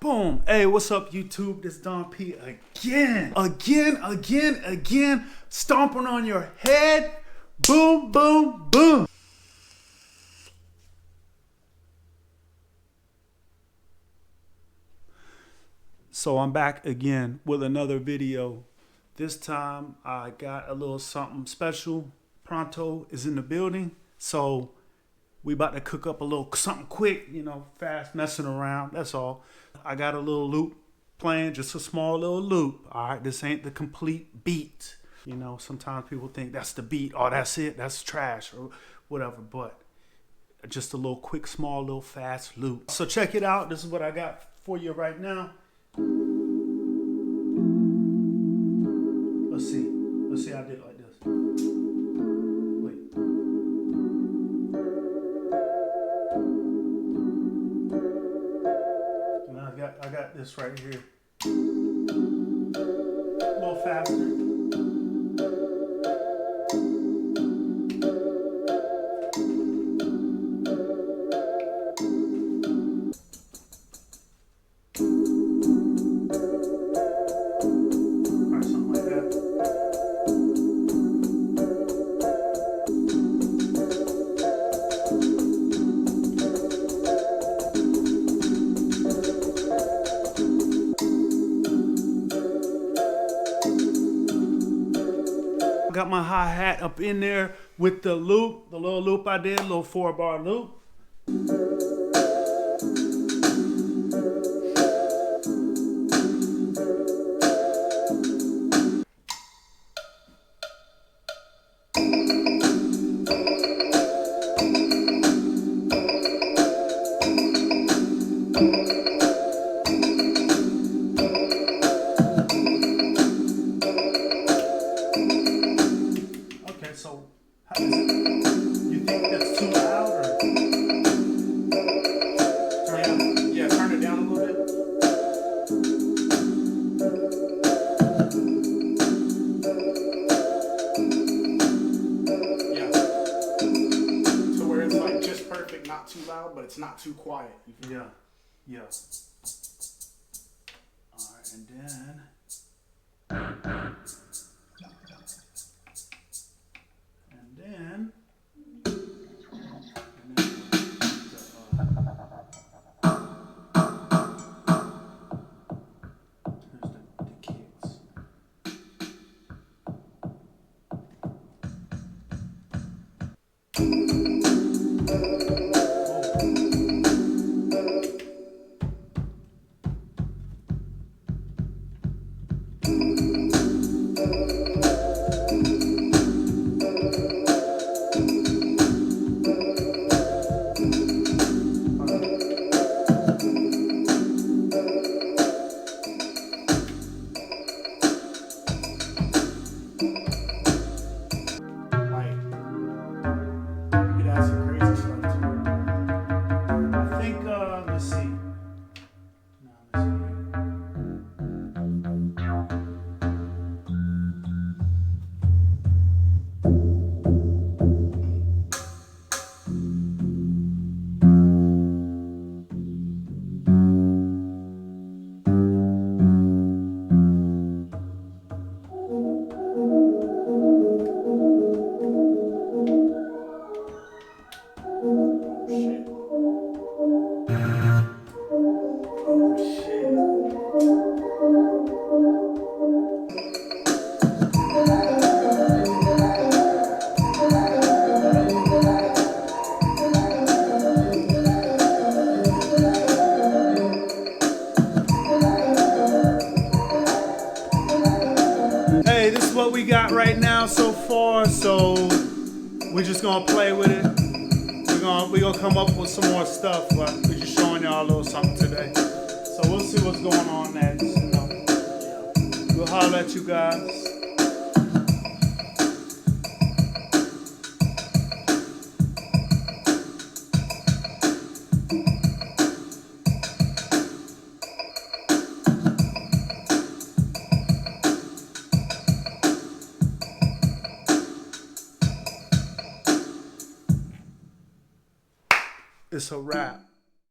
Boom. Hey, what's up, YouTube? This Don P again. Stomping on your head. Boom, boom, boom. So I'm back again with another video. This time I got a little something special. Pronto is in the building. So we about to cook up a little something quick, you know, fast, messing around. That's all. I got a little loop playing, just a small little loop. All right, this ain't the complete beat. You know, sometimes people think that's the beat. Oh, that's it. That's trash or whatever. But just a little quick, small, little fast loop. So check it out. This is what I got for you right now. Let's see. Let's see how I did it like this. Wait. I got this right here. A little faster. Got my hi-hat up in there with the loop, the little loop I did, little 4-bar loop. So, how is it? You think that's too loud, or turn it down a little bit? Yeah. So where it's like just perfect, not too loud, but it's not too quiet. Yeah. Yeah. All right, and then. Hey, this is what we got right now so far, so we're just gonna play with it. We're gonna come up with some more stuff, but we're just showing y'all a little something today. So we'll see what's going on next, you know. We'll holler at you guys. It's a wrap.